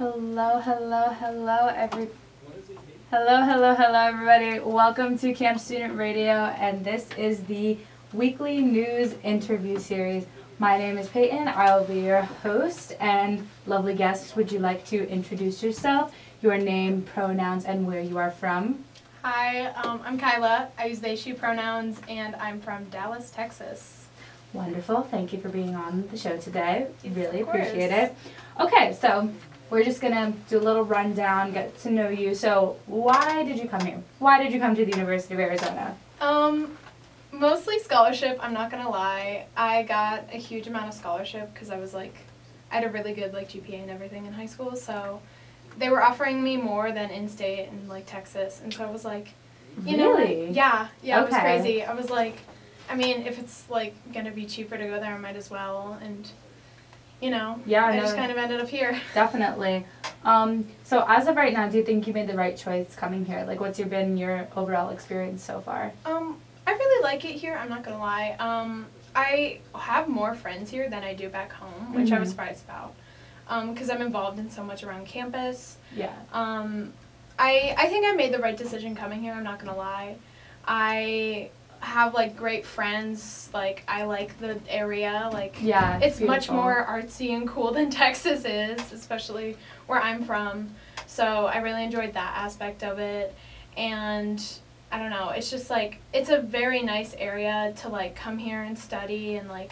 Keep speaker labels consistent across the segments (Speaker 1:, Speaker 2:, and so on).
Speaker 1: Hello, everybody. Welcome to KAMP Student Radio, and this is the weekly news interview series. My name is Peyton. I will be your host, and lovely guests, would you like to introduce yourself, your name, pronouns, and where you are from?
Speaker 2: Hi, I'm Kyla. I use they, she pronouns, and I'm from Dallas, Texas.
Speaker 1: Wonderful. Thank you for being on the show today.
Speaker 2: Yes,
Speaker 1: really
Speaker 2: of course.
Speaker 1: Appreciate it. Okay, so we're just going to do a little rundown, get to know you. So why did you come here? Why did you come to the University of Arizona?
Speaker 2: Mostly scholarship, I'm not going to lie. I got a huge amount of scholarship because I had a really good GPA and everything in high school, so they were offering me more than in-state in Texas, and so I was like, you know, yeah, okay. It was crazy. I was like, I mean, if it's going to be cheaper to go there, I might as well, and I just kind of ended up here.
Speaker 1: Definitely. So as of right now, do you think you made the right choice coming here? What's been your overall experience so far?
Speaker 2: I really like it here, I'm not going to lie. I have more friends here than I do back home, which I was surprised about, because I'm involved in so much around campus.
Speaker 1: Yeah.
Speaker 2: I think I made the right decision coming here, I'm not going to lie. I have great friends, I like the area,
Speaker 1: yeah,
Speaker 2: it's much more artsy and cool than Texas is, especially where I'm from, so I really enjoyed that aspect of it, and I don't know, it's just it's a very nice area to come here and study, and I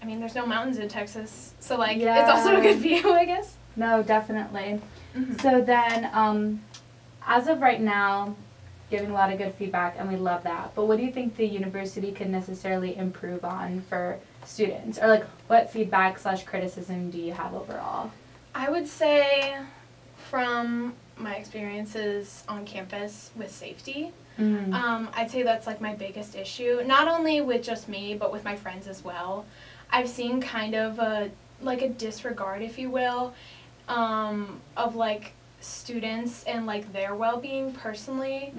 Speaker 2: mean, there's no mountains in Texas, so it's also a good view, I guess.
Speaker 1: No, definitely. So then, as of right now, giving a lot of good feedback, and we love that. But what do you think the university could necessarily improve on for students? Or what feedback/criticism do you have overall?
Speaker 2: I would say from my experiences on campus with safety, I'd say that's my biggest issue. Not only with just me, but with my friends as well. I've seen kind of a disregard, if you will, of students and their well-being personally.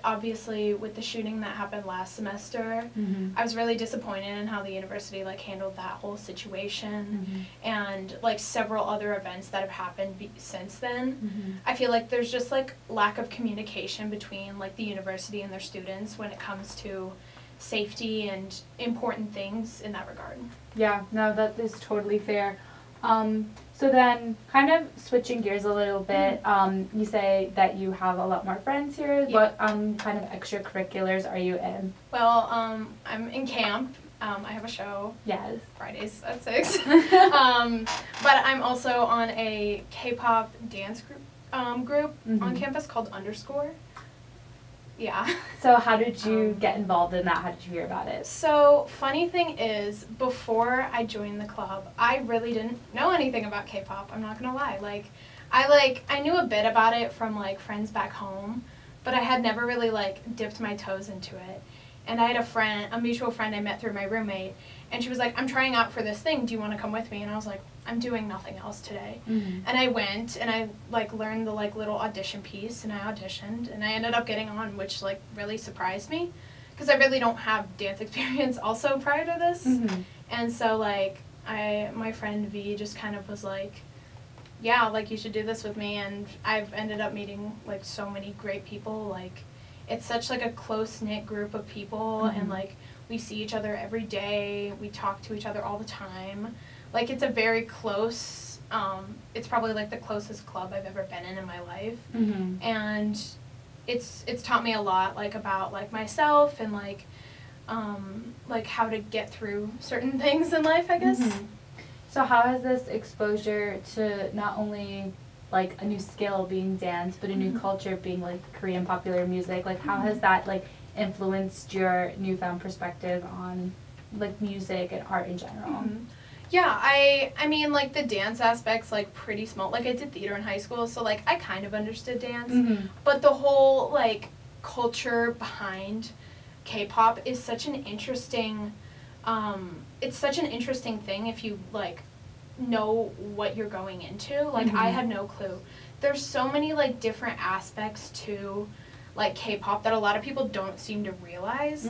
Speaker 2: Obviously with the shooting that happened last semester, I was really disappointed in how the university handled that whole situation, and several other events that have happened since then. I feel there's just lack of communication between the university and their students when it comes to safety and important things in that regard.
Speaker 1: Yeah, no, that is totally fair. So then, kind of switching gears a little bit, you say that you have a lot more friends here. Yeah. What kind of extracurriculars are you in?
Speaker 2: Well, I'm in KAMP. I have a show.
Speaker 1: Yes.
Speaker 2: Fridays at 6. But I'm also on a K-pop dance group on campus called Underscore. Yeah.
Speaker 1: So how did you get involved in that? How did you hear about it?
Speaker 2: So, funny thing is, before I joined the club, I really didn't know anything about K-pop, I'm not gonna lie. I knew a bit about it from, friends back home, but I had never really, dipped my toes into it. And I had a mutual friend I met through my roommate, and she was like, I'm trying out for this thing, do you want to come with me? And I was like, I'm doing nothing else today. And I went, and I learned the little audition piece, and I auditioned, and I ended up getting on, which really surprised me, because I really don't have dance experience also prior to this. And so my friend V just kind of was yeah, you should do this with me, and I've ended up meeting so many great people. It's such a close-knit group of people, and we see each other every day, we talk to each other all the time. It's a very close, it's probably the closest club I've ever been in my life. And it's taught me a lot about myself and how to get through certain things in life, I guess.
Speaker 1: So how has this exposure to not only a new skill being dance, but a new culture being Korean popular music, how has that influenced your newfound perspective on music and art in general?
Speaker 2: Yeah, I mean the dance aspect's pretty small. I did theater in high school, so I kind of understood dance, but the whole culture behind K-pop is such an interesting it's such an interesting thing if you know what you're going into. I had no clue. There's so many different aspects to K-pop that a lot of people don't seem to realize.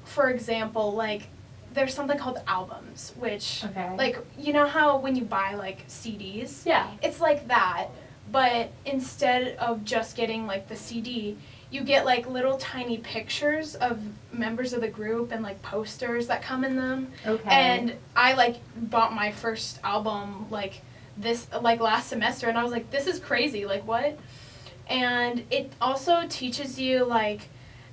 Speaker 2: For example, there's something called albums, which,
Speaker 1: Okay.
Speaker 2: like, you know how when you buy, like, CDs?
Speaker 1: Yeah.
Speaker 2: It's like that, but instead of just getting, like, the CD, you get, like, little tiny pictures of members of the group and, like, posters that come in them.
Speaker 1: Okay.
Speaker 2: And I, like, bought my first album, like, last semester, and I was like, this is crazy, like, what? And it also teaches you, like,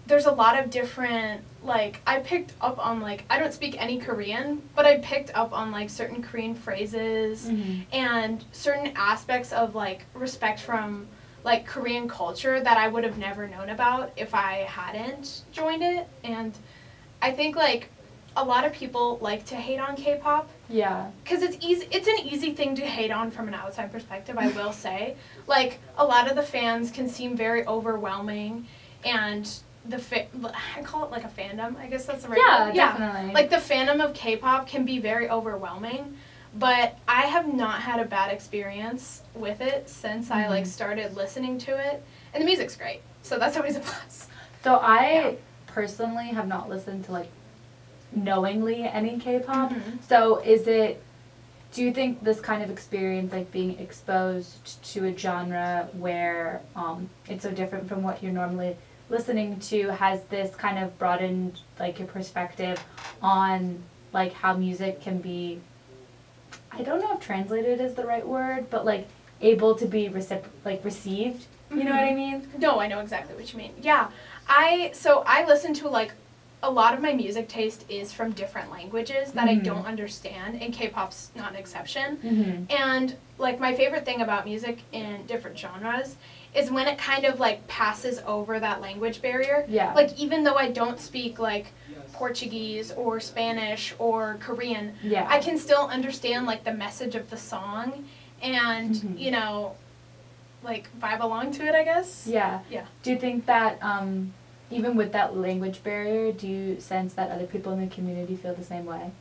Speaker 2: there's a lot of different, like, I picked up on, like, I don't speak any Korean, but I picked up on, like, certain Korean phrases and certain aspects of, like, respect from, like, Korean culture that I would have never known about if I hadn't joined it. And I think, like, a lot of people like to hate on K-pop.
Speaker 1: Yeah.
Speaker 2: Because it's an easy thing to hate on from an outside perspective, I will say. Like, a lot of the fans can seem very overwhelming, and I call it like a fandom. I guess that's the right word.
Speaker 1: Yeah, definitely.
Speaker 2: Like, the fandom of K-pop can be very overwhelming, but I have not had a bad experience with it since I, like, started listening to it. And the music's great, so that's always a plus.
Speaker 1: So I personally have not listened to, like, knowingly any K-pop. So do you think this kind of experience, like being exposed to a genre where it's so different from what you're normally listening to, has this kind of broadened, like, your perspective on, like, how music can be, I don't know if translated is the right word, but, like, able to be received? You know what I mean?
Speaker 2: No, I know exactly what you mean. Yeah. I listen to, like, a lot of my music taste is from different languages that I don't understand, and K-pop's not an exception. And, like, my favorite thing about music in different genres is when it kind of, like, passes over that language barrier.
Speaker 1: Yeah.
Speaker 2: Like, even though I don't speak, like, Portuguese or Spanish or Korean, I can still understand, like, the message of the song and, you know, like, vibe along to it, I guess.
Speaker 1: Yeah.
Speaker 2: Yeah.
Speaker 1: Do you think that, even with that language barrier, do you sense that other people in the community feel the same way?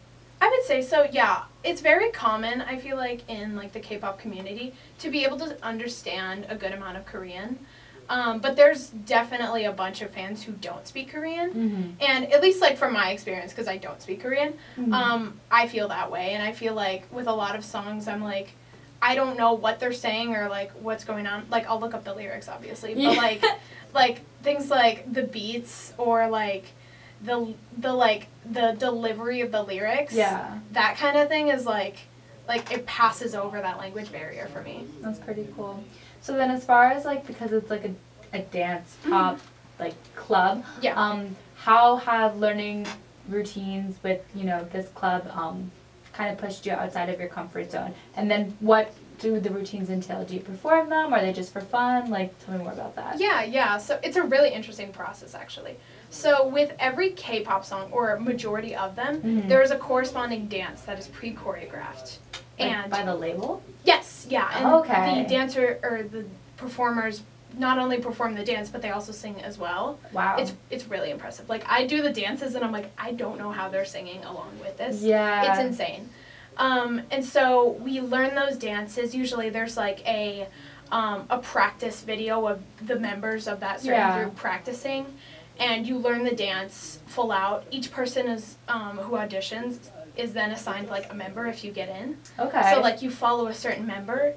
Speaker 2: I would say so, yeah. It's very common, I feel like, in, like, the K-pop community to be able to understand a good amount of Korean. But there's definitely a bunch of fans who don't speak Korean. And at least, like, from my experience, because I don't speak Korean, I feel that way. And I feel like with a lot of songs, I'm like, I don't know what they're saying or, like, what's going on. Like, I'll look up the lyrics, obviously. But, like, things like the beats or, like, the delivery of the lyrics.
Speaker 1: Yeah.
Speaker 2: That kind of thing is, like, it passes over that language barrier for me.
Speaker 1: That's pretty cool. So then as far as, like, because it's, like, a dance pop, like, club, how have learning routines with, you know, this club kind of pushed you outside of your comfort zone? And then what do the routines entail? Do you perform them? Are they just for fun? Like, tell me more about that.
Speaker 2: Yeah. So it's a really interesting process, actually. So with every K-pop song, or a majority of them, there is a corresponding dance that is pre-choreographed.
Speaker 1: Like,
Speaker 2: and
Speaker 1: by the label?
Speaker 2: Yes, yeah. And the dancer, or the performers, not only perform the dance, but they also sing as well.
Speaker 1: Wow.
Speaker 2: It's really impressive. Like, I do the dances, and I'm like, I don't know how they're singing along with this.
Speaker 1: Yeah.
Speaker 2: It's insane. And so we learn those dances. Usually there's, like, a practice video of the members of that certain group practicing, and you learn the dance full out. Each person is who auditions is then assigned, like, a member if you get in.
Speaker 1: Okay.
Speaker 2: So, like, you follow a certain member,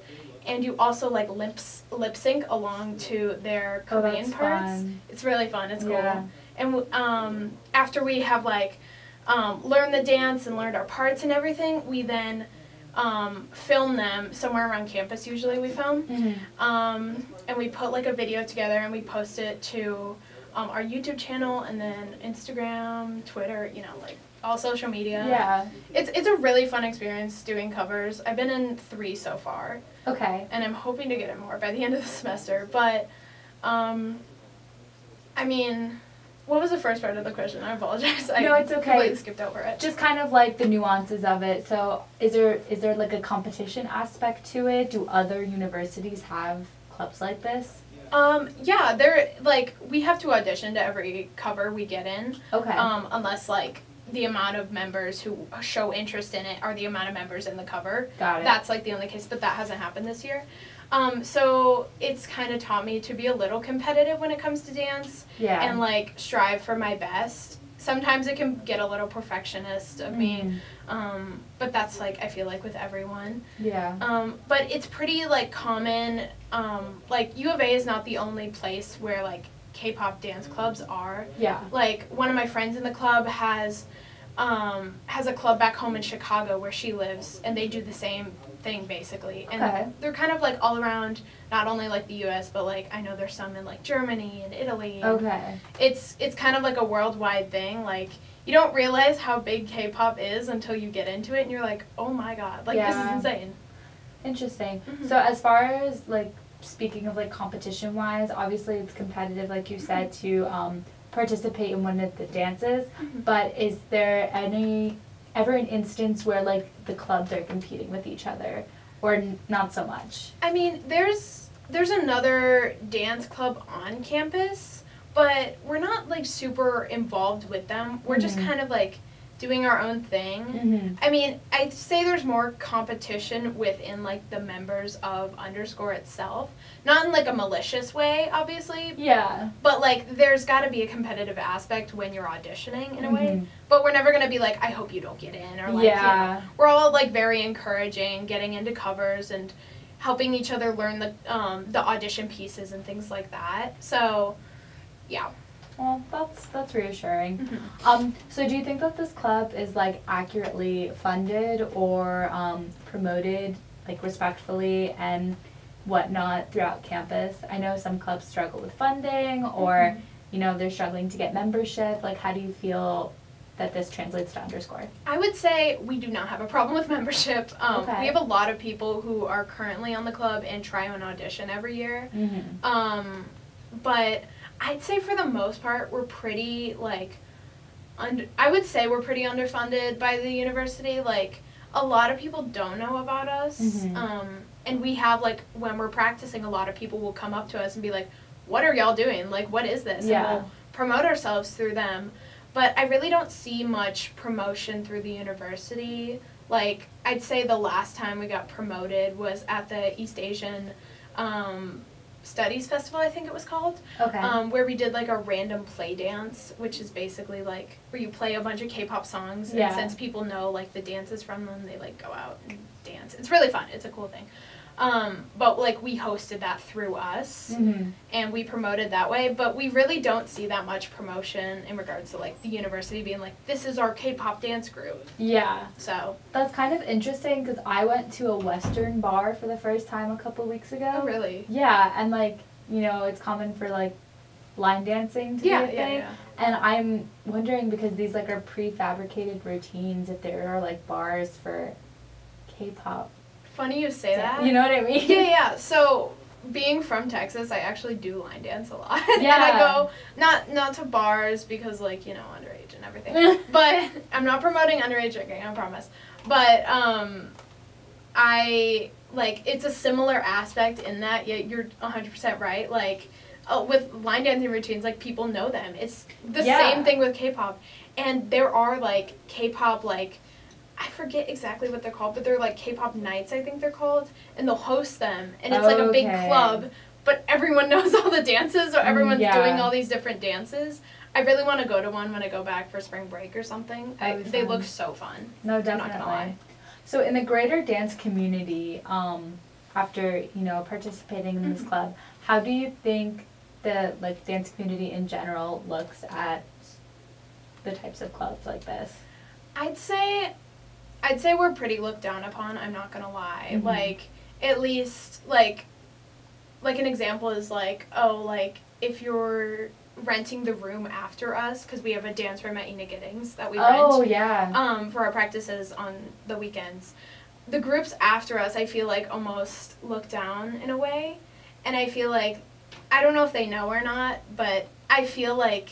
Speaker 2: and you also, like, lip sync along to their Korean parts.
Speaker 1: Fun.
Speaker 2: It's really fun. It's cool.
Speaker 1: Yeah.
Speaker 2: And after we have, like, learned the dance and learned our parts and everything, we then film them somewhere around campus. Usually we film. And we put, like, a video together, and we post it to our YouTube channel, and then Instagram, Twitter, you know, like, all social media.
Speaker 1: Yeah.
Speaker 2: It's a really fun experience doing covers. I've been in 3 so far.
Speaker 1: Okay.
Speaker 2: And I'm hoping to get in more by the end of the semester. But, I mean, what was the first part of the question? I apologize.
Speaker 1: No, it's okay.
Speaker 2: I completely skipped over it.
Speaker 1: Just kind of, like, the nuances of it. So is there like, a competition aspect to it? Do other universities have clubs like this?
Speaker 2: Yeah, they're, like, we have to audition to every cover we get in.
Speaker 1: Okay.
Speaker 2: Unless, like, the amount of members who show interest in it are the amount of members in the cover.
Speaker 1: Got it.
Speaker 2: That's, like, the only case, but that hasn't happened this year. So it's kind of taught me to be a little competitive when it comes to dance.
Speaker 1: Yeah.
Speaker 2: And, like, strive for my best. sometimes it can get a little perfectionist of me, but that's, like, I feel like with everyone.
Speaker 1: Yeah.
Speaker 2: But it's pretty, like, common, like, U of A is not the only place where, like, K-pop dance clubs are.
Speaker 1: Yeah.
Speaker 2: Like, one of my friends in the club has a club back home in Chicago where she lives, and they do the same thing, basically. And they're kind of, like, all around, not only, like, the U.S., but, like, I know there's some in, like, Germany and Italy. And it's kind of, like, a worldwide thing. Like, you don't realize how big K-pop is until you get into it, and you're like, oh, my God. Like, this is insane.
Speaker 1: Interesting. So as far as, like, speaking of, like, competition-wise, obviously it's competitive, like you said, to participate in one of the dances, but is there ever an instance where, like, the clubs are competing with each other, or not so much?
Speaker 2: I mean, there's another dance club on campus, but we're not, like, super involved with them. We're just kind of, like, doing our own thing. I mean, I'd say there's more competition within, like, the members of Underscore itself. Not in, like, a malicious way, obviously.
Speaker 1: Yeah.
Speaker 2: But, like, there's got to be a competitive aspect when you're auditioning, in a way. But we're never going to be like, I hope you don't get in, or, like, you know. We're all, like, very encouraging, getting into covers, and helping each other learn the audition pieces and things like that. So, yeah.
Speaker 1: Well, that's reassuring. So do you think that this club is, like, accurately funded or promoted, like, respectfully and whatnot throughout campus? I know some clubs struggle with funding, or you know, they're struggling to get membership. Like, how do you feel that this translates to Underscore? I
Speaker 2: would say we do not have a problem with membership. We have a lot of people who are currently on the club and try an audition every year. But I'd say for the most part, we're pretty, like, I would say we're pretty underfunded by the university. Like, a lot of people don't know about us. And we have, like, when we're practicing, a lot of people will come up to us and be like, what are y'all doing? Like, what is this? And we'll promote ourselves through them. But I really don't see much promotion through the university. Like, I'd say the last time we got promoted was at the East Asian Studies Festival, I think it was called. Where we did, like, a random play dance, which is basically, like, where you play a bunch of K-pop songs. And since people know, like, the dances from them, they, like, go out and dance. It's really fun. It's a cool thing. But, like, we hosted that through us, and we promoted that way, but we really don't see that much promotion in regards to, like, the university being like, this is our K-pop dance group. So. That's
Speaker 1: kind of interesting, because I went to a Western bar for the first time a couple weeks ago.
Speaker 2: Oh, really?
Speaker 1: Yeah, and, like, you know, it's common for, like, line dancing to be a thing. And I'm wondering, because these, like, are prefabricated routines, if there are, like, bars for K-pop.
Speaker 2: Funny you say that.
Speaker 1: You know what I mean?
Speaker 2: Yeah. So, being from Texas, I actually do line dance a lot. And I go, not to bars because, like, you know, underage and everything. But I'm not promoting underage drinking, I promise. But, I, like, it's a similar aspect in that, you're 100% right. Like, with line dancing routines, like, people know them. It's the same thing with K-pop. And there are, like, K-pop, like, I forget exactly what they're called, but they're, like, K-pop nights, I think they're called, and they'll host them, and it's, like, a big club, but everyone knows all the dances, so everyone's doing all these different dances. I really want to go to one when I go back for spring break or something. They look so fun.
Speaker 1: No, definitely.
Speaker 2: I'm not gonna lie.
Speaker 1: So in the greater dance community, after, you know, participating in this club, how do you think the, like, dance community in general looks at the types of clubs like this?
Speaker 2: I'd say we're pretty looked down upon, I'm not gonna lie. Like, at least, like an example is, like, oh, like, if you're renting the room after us, because we have a dance room at Ina Giddings that we rent for our practices on the weekends. The groups after us, I feel like, almost look down in a way, and I feel like, I don't know if they know or not, but I feel, like,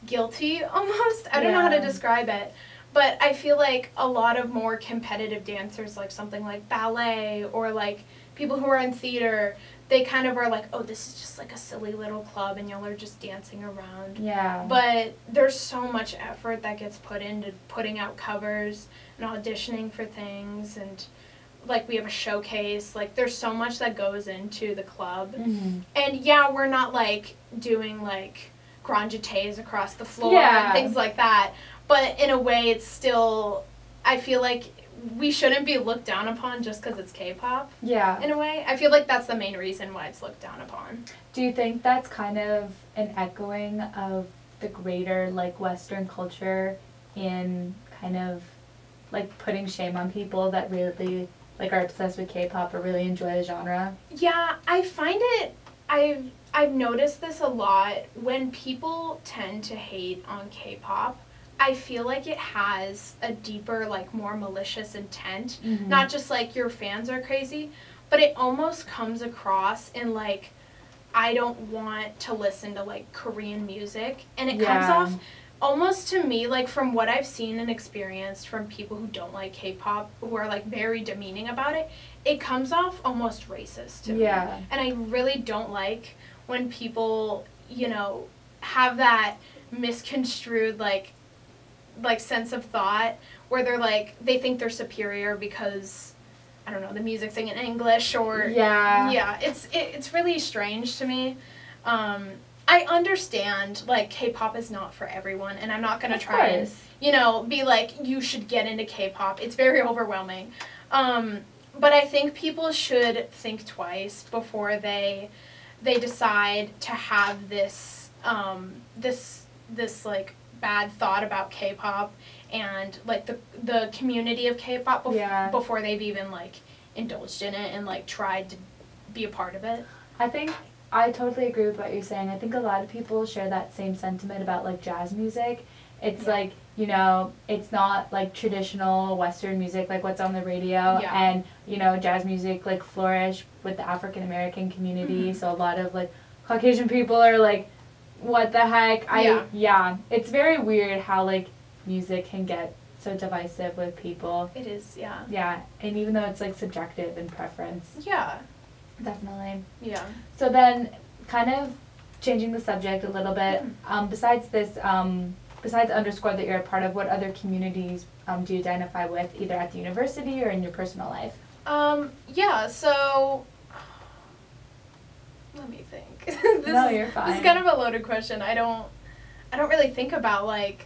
Speaker 2: guilty, almost. I don't know how to describe it. But I feel like a lot of more competitive dancers, like something like ballet or, like, people who are in theater, they kind of are like, oh, this is just, like, a silly little club and y'all are just dancing around. But there's so much effort that gets put into putting out covers and auditioning for things, and, like, we have a showcase. Like, there's so much that goes into the club. And, yeah, we're not, like, doing, like, grande across the floor and things like that. But in a way, it's still, I feel like we shouldn't be looked down upon just because it's K-pop.
Speaker 1: Yeah.
Speaker 2: In a way. I feel like that's the main reason why it's looked down upon.
Speaker 1: Do you think that's kind of an echoing of the greater, like, Western culture in kind of, like, putting shame on people that really, like, are obsessed with K-pop or really enjoy the genre?
Speaker 2: Yeah, I find it, I've noticed this a lot. When people tend to hate on K-pop, I feel like it has a deeper, like, more malicious intent.
Speaker 1: Mm-hmm.
Speaker 2: Not just, like, your fans are crazy, but it almost comes across in, like, I don't want to listen to, like, Korean music. And it comes off almost to me, like, from what I've seen and experienced from people who don't like K-pop, who are, like, very demeaning about it, it comes off almost racist to me. And I really don't like when people, you know, have that misconstrued, like sense of thought where they're like, they think they're superior because, I don't know, the music's in English or it's really strange to me. I understand, like, K-pop is not for everyone, and I'm not gonna try and, you know, be like, you should get into K-pop. It's very overwhelming. But I think people should think twice before they decide to have this like bad thought about K-pop and, like, the community of K-pop before they've even, like, indulged in it and, like, tried to be a part of it.
Speaker 1: I think I totally agree with what you're saying. I think a lot of people share that same sentiment about, like, jazz music. It's like, you know, it's not, like, traditional Western music, like what's on the radio. And, you know, jazz music, like, flourished with the African American community. So a lot of, like, Caucasian people are like, what the heck? It's very weird how, like, music can get so divisive with people.
Speaker 2: It is,
Speaker 1: Yeah, and even though it's, like, subjective in preference.
Speaker 2: Yeah.
Speaker 1: Definitely.
Speaker 2: Yeah.
Speaker 1: So then, kind of changing the subject a little bit, besides this, besides Underscore that you're a part of, what other communities do you identify with, either at the university or in your personal life?
Speaker 2: Yeah, so let me think.
Speaker 1: You're fine.
Speaker 2: This is kind of a loaded question. I don't really think about, like,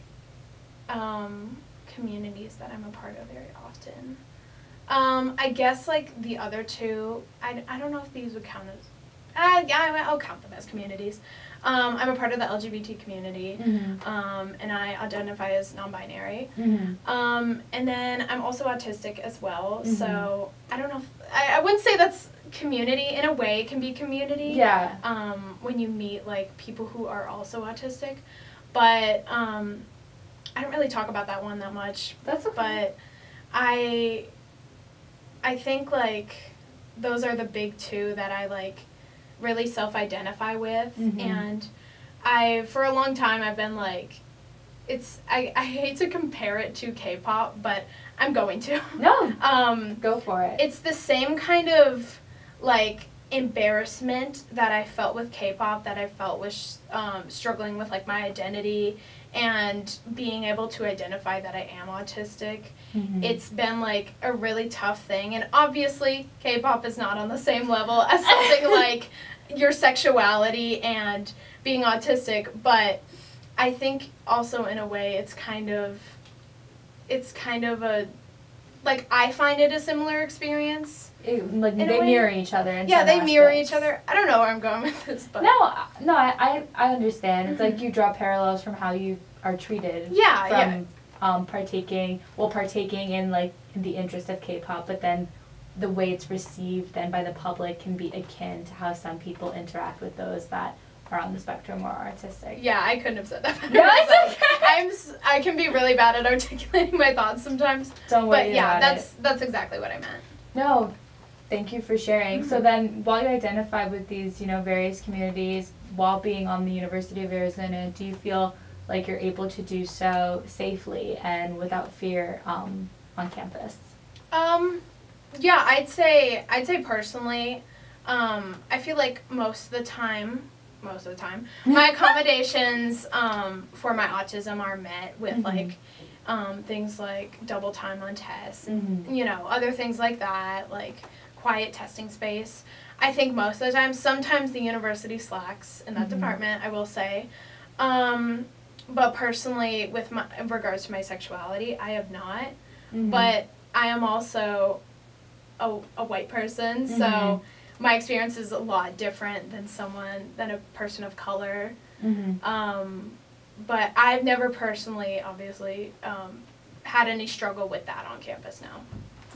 Speaker 2: communities that I'm a part of very often. I guess, like, the other two, I don't know if these would count as, I'll count them as communities. I'm a part of the LGBT community, and I identify as non-binary. And then I'm also autistic as well, so I don't know if, I wouldn't say that's community. In a way, it can be community. When you meet, like, people who are also autistic. But I don't really talk about that one that much.
Speaker 1: That's okay.
Speaker 2: But I think, like, those are the big two that I, like, really self-identify with. And for a long time, I've been, like, I hate to compare it to K-pop, but I'm going to.
Speaker 1: No. Go for it.
Speaker 2: It's the same kind of, like, embarrassment that I felt with K-pop, that I felt with struggling with, like, my identity and being able to identify that I am autistic. It's been, like, a really tough thing. And obviously, K-pop is not on the same level as something like your sexuality and being autistic. But I think also, in a way, it's kind of a, like, I find it a similar experience.
Speaker 1: They mirror each other in
Speaker 2: some
Speaker 1: aspects.
Speaker 2: Mirror each other. I don't know where I'm going with this, but
Speaker 1: I understand. It's like you draw parallels from how you are treated from partaking in, like, in the interest of K-pop, but then the way it's received then by the public can be akin to how some people interact with those that are on the spectrum or artistic.
Speaker 2: Yeah, I couldn't have said that better.
Speaker 1: No, it's okay.
Speaker 2: I can be really bad at articulating my thoughts sometimes.
Speaker 1: Don't worry about
Speaker 2: it. But that's exactly what I meant.
Speaker 1: No, thank you for sharing. So then, while you identify with these, you know, various communities, while being on the University of Arizona, do you feel like you're able to do so safely and without fear on campus?
Speaker 2: Yeah, I'd say personally, I feel like most of the time, my accommodations for my autism are met with like things like double time on tests and you know, other things like that, like quiet testing space. I think most of the time, sometimes the university slacks in that department, I will say. But personally, in regards to my sexuality, I have not.
Speaker 1: Mm-hmm.
Speaker 2: But I am also a white person,
Speaker 1: Mm-hmm.
Speaker 2: so my experience is a lot different than a person of color.
Speaker 1: Mm-hmm.
Speaker 2: But I've never personally, obviously, had any struggle with that on campus now.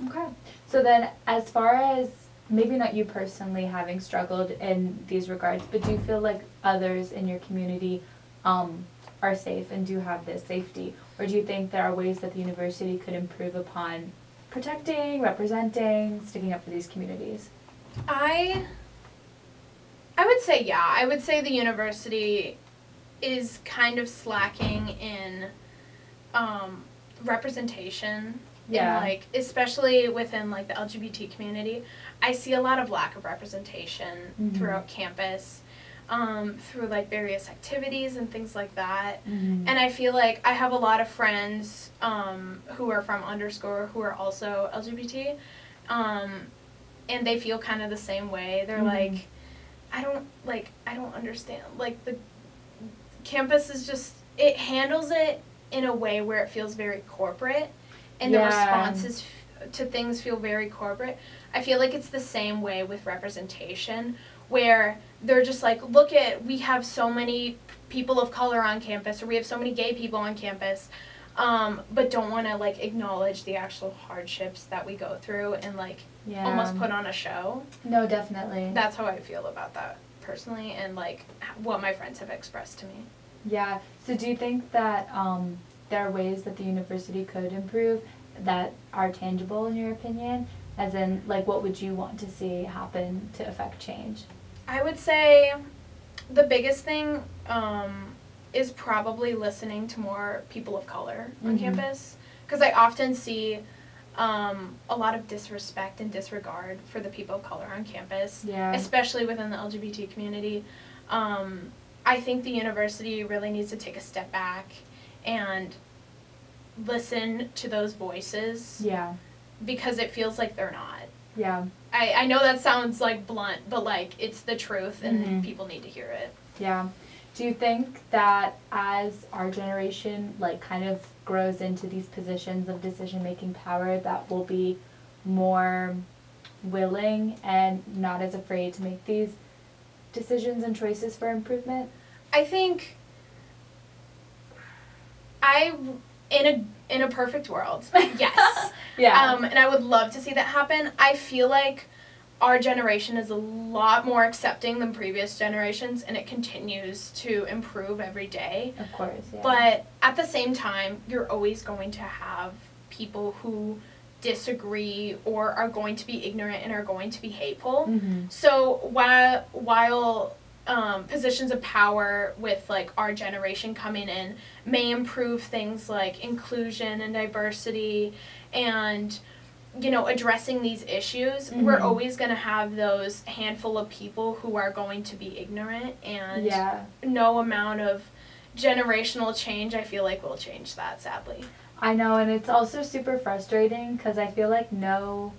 Speaker 1: Okay. So then, as far as maybe not you personally having struggled in these regards, but do you feel like others in your community are safe and do have this safety? Or do you think there are ways that the university could improve upon protecting, representing, sticking up for these communities?
Speaker 2: I would say, yeah. I would say the university is kind of slacking in representation.
Speaker 1: Yeah.
Speaker 2: In, like, especially within, like, the LGBT community. I see a lot of lack of representation
Speaker 1: Mm-hmm.
Speaker 2: throughout campus, through, like, various activities and things like that.
Speaker 1: Mm-hmm.
Speaker 2: And I feel like I have a lot of friends who are from underscore who are also LGBT, and they feel kind of the same way. They're
Speaker 1: Mm-hmm.
Speaker 2: I don't understand. Like, the campus is just, it handles it in a way where it feels very corporate, and the responses to things feel very corporate. I feel like it's the same way with representation, where they're just like, we have so many people of color on campus, or we have so many gay people on campus, but don't want to, like, acknowledge the actual hardships that we go through and, like, almost put on a show.
Speaker 1: No, definitely.
Speaker 2: That's how I feel about that personally, and, like, what my friends have expressed to me.
Speaker 1: Yeah. So do you think that there are ways that the university could improve that are tangible in your opinion? As in, like, what would you want to see happen to affect change?
Speaker 2: I would say the biggest thing is probably listening to more people of color on
Speaker 1: Mm-hmm.
Speaker 2: campus, because I often see a lot of disrespect and disregard for the people of color on campus, especially within the LGBT community. I think the university really needs to take a step back and listen to those voices.
Speaker 1: Yeah.
Speaker 2: Because it feels like they're not.
Speaker 1: Yeah.
Speaker 2: I know that sounds, like, blunt, but, like, it's the truth, and
Speaker 1: Mm-hmm.
Speaker 2: people need to hear it.
Speaker 1: Yeah. Do you think that as our generation, like, kind of grows into these positions of decision-making power, that we'll be more willing and not as afraid to make these decisions and choices for improvement?
Speaker 2: I think in a perfect world, yes.
Speaker 1: Yeah.
Speaker 2: And I would love to see that happen. I feel like our generation is a lot more accepting than previous generations, and it continues to improve every day.
Speaker 1: Of course, yeah.
Speaker 2: But at the same time, you're always going to have people who disagree or are going to be ignorant and are going to be hateful.
Speaker 1: Mm-hmm.
Speaker 2: So while positions of power with, like, our generation coming in may improve things like inclusion and diversity and, you know, addressing these issues,
Speaker 1: Mm-hmm.
Speaker 2: we're always going to have those handful of people who are going to be ignorant, and no amount of generational change, I feel like, will change that, sadly.
Speaker 1: I know, and it's also super frustrating because I feel like no,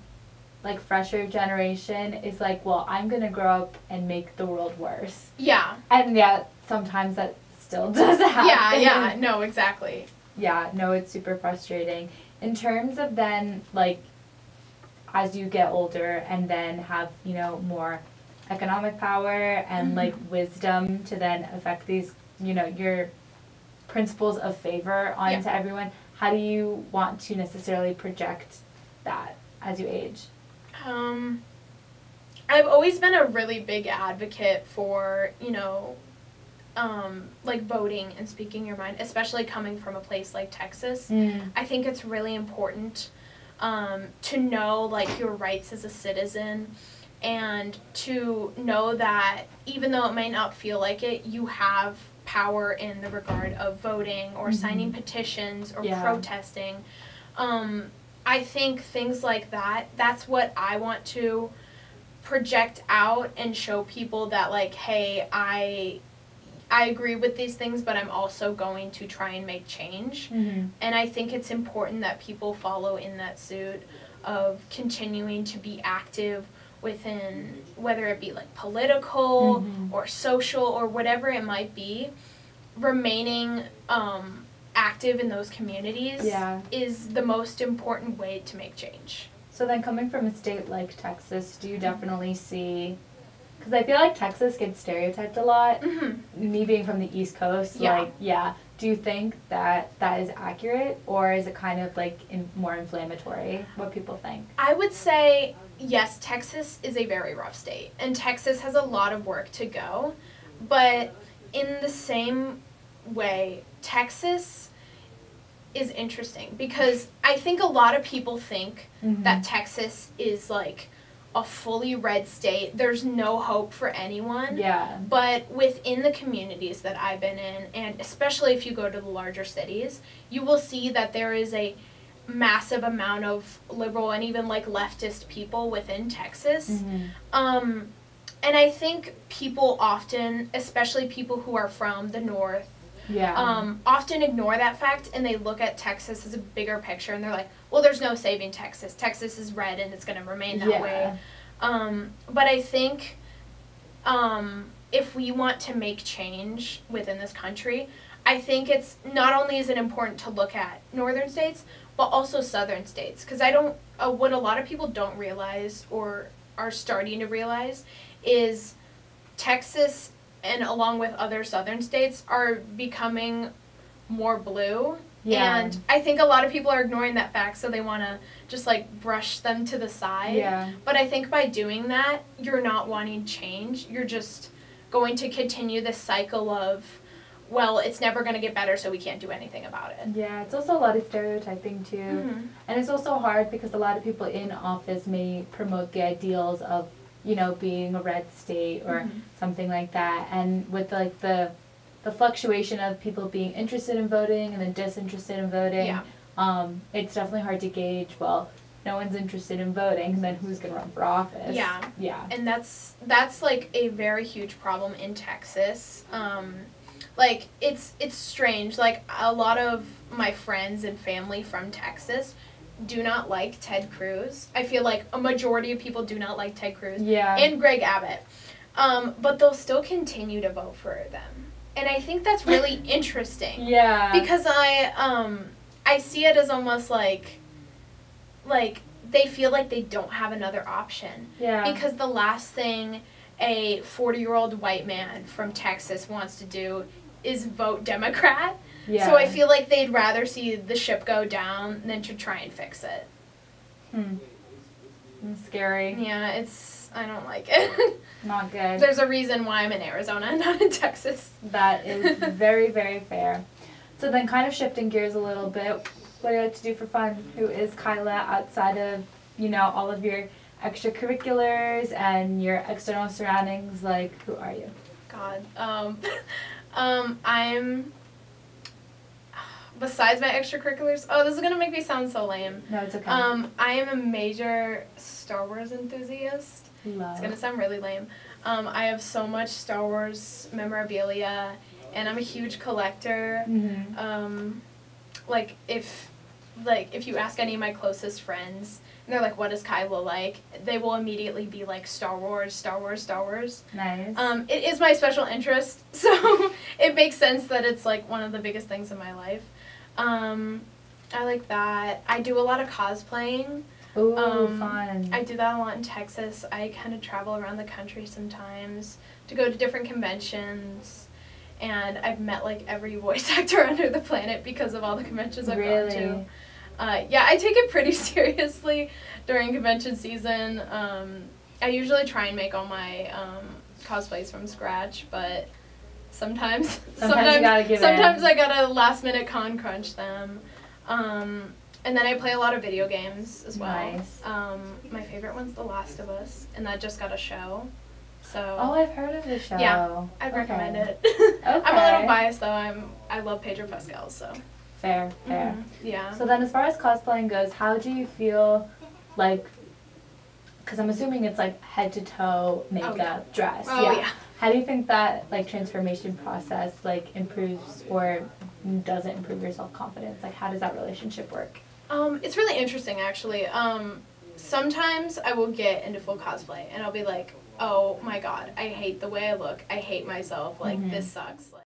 Speaker 1: like, fresher generation is like, well, I'm going to grow up and make the world worse.
Speaker 2: Yeah.
Speaker 1: And yet, sometimes that still does happen.
Speaker 2: Yeah, no, exactly.
Speaker 1: Yeah, no, it's super frustrating. In terms of then, like, as you get older and then have, you know, more economic power and,
Speaker 2: Mm-hmm.
Speaker 1: like, wisdom to then affect these, you know, your principles of favor onto everyone, how do you want to necessarily project that as you age?
Speaker 2: I've always been a really big advocate for, you know, like, voting and speaking your mind, especially coming from a place like Texas. I think it's really important to know, like, your rights as a citizen, and to know that even though it may not feel like it, you have power in the regard of voting or signing petitions or protesting. I think things like that, that's what I want to project out and show people, that, like, hey, I agree with these things, but I'm also going to try and make change. And I think it's important that people follow in that suit of continuing to be active within, whether it be, like, political or social or whatever it might be, remaining active in those communities is the most important way to make change.
Speaker 1: So then coming from a state like Texas, do you definitely see, because I feel like Texas gets stereotyped a lot, me being from the East Coast, do you think that that is accurate, or is it kind of like more inflammatory, what people think?
Speaker 2: I would say, yes, Texas is a very rough state, and Texas has a lot of work to go, but in the same way, Texas is interesting because I think a lot of people think that Texas is like a fully red state. There's no hope for anyone.
Speaker 1: Yeah.
Speaker 2: But within the communities that I've been in, and especially if you go to the larger cities, you will see that there is a massive amount of liberal and even like leftist people within Texas. And I think people often, especially people who are from the north, often ignore that fact, and they look at Texas as a bigger picture, and they're like, well, there's no saving Texas. Texas is red, and it's going to remain that way. But I think if we want to make change within this country, I think it's not only is it important to look at northern states, but also southern states. Because what a lot of people don't realize or are starting to realize is Texas, and along with other southern states, are becoming more blue. And I think a lot of people are ignoring that fact, so they want to just like brush them to the side. But I think by doing that, you're not wanting change. You're just going to continue this cycle of, well, it's never going to get better, so we can't do anything about it.
Speaker 1: Yeah, it's also a lot of stereotyping too. And it's also hard because a lot of people in office may promote the ideals of, you know, being a red state or something like that. And with like the fluctuation of people being interested in voting and then disinterested in voting, it's definitely hard to gauge, well, no one's interested in voting, and then who's going to run for office? And
Speaker 2: that's like a very huge problem in Texas. Like, it's strange. Like, a lot of my friends and family from Texas do not like Ted Cruz. I feel like a majority of people do not like Ted Cruz and Greg Abbott. But they'll still continue to vote for them. And I think that's really interesting. Because I see it as almost like they feel like they don't have another option. Because the last thing a 40-year-old white man from Texas wants to do is vote Democrat. So I feel like they'd rather see the ship go down than to try and fix it.
Speaker 1: It's scary.
Speaker 2: Yeah, I don't like it.
Speaker 1: Not good.
Speaker 2: There's a reason why I'm in Arizona and not in Texas.
Speaker 1: That is very, very fair. So then kind of shifting gears a little bit, what do you like to do for fun? Who is Kyla outside of, you know, all of your extracurriculars and your external surroundings? Like, who are you?
Speaker 2: God. I'm... Besides my extracurriculars, this is going to make me sound so lame.
Speaker 1: No, it's okay.
Speaker 2: I am a major Star Wars enthusiast.
Speaker 1: Love.
Speaker 2: It's going to sound really lame. I have so much Star Wars memorabilia, and I'm a huge collector. If you ask any of my closest friends, and they're like, what is Kyla like? They will immediately be like, Star Wars, Star Wars, Star Wars.
Speaker 1: Nice.
Speaker 2: It is my special interest, so it makes sense that it's like one of the biggest things in my life. I like that. I do a lot of cosplaying.
Speaker 1: Ooh, fun.
Speaker 2: I do that a lot in Texas. I kind of travel around the country sometimes to go to different conventions. And I've met like every voice actor under the planet because of all the conventions I've gone to. I take it pretty seriously during convention season. I usually try and make all my cosplays from scratch, but sometimes
Speaker 1: you gotta give
Speaker 2: sometimes I gotta last minute con crunch them. And then I play a lot of video games as well.
Speaker 1: Nice.
Speaker 2: My favorite one's The Last of Us, and that just got a show. So.
Speaker 1: Oh, I've heard of the show.
Speaker 2: Yeah, I'd recommend it.
Speaker 1: Okay.
Speaker 2: I'm a little biased though. I love Pedro Pascal, so.
Speaker 1: Fair.
Speaker 2: Yeah.
Speaker 1: So then, as far as cosplaying goes, how do you feel like? Because I'm assuming it's like head to toe makeup, dress.
Speaker 2: Yeah.
Speaker 1: How do you think that like transformation process like improves or doesn't improve your self-confidence? Like, how does that relationship work?
Speaker 2: It's really interesting actually. Sometimes I will get into full cosplay and I'll be like, oh my god, I hate the way I look. I hate myself. Like, this sucks.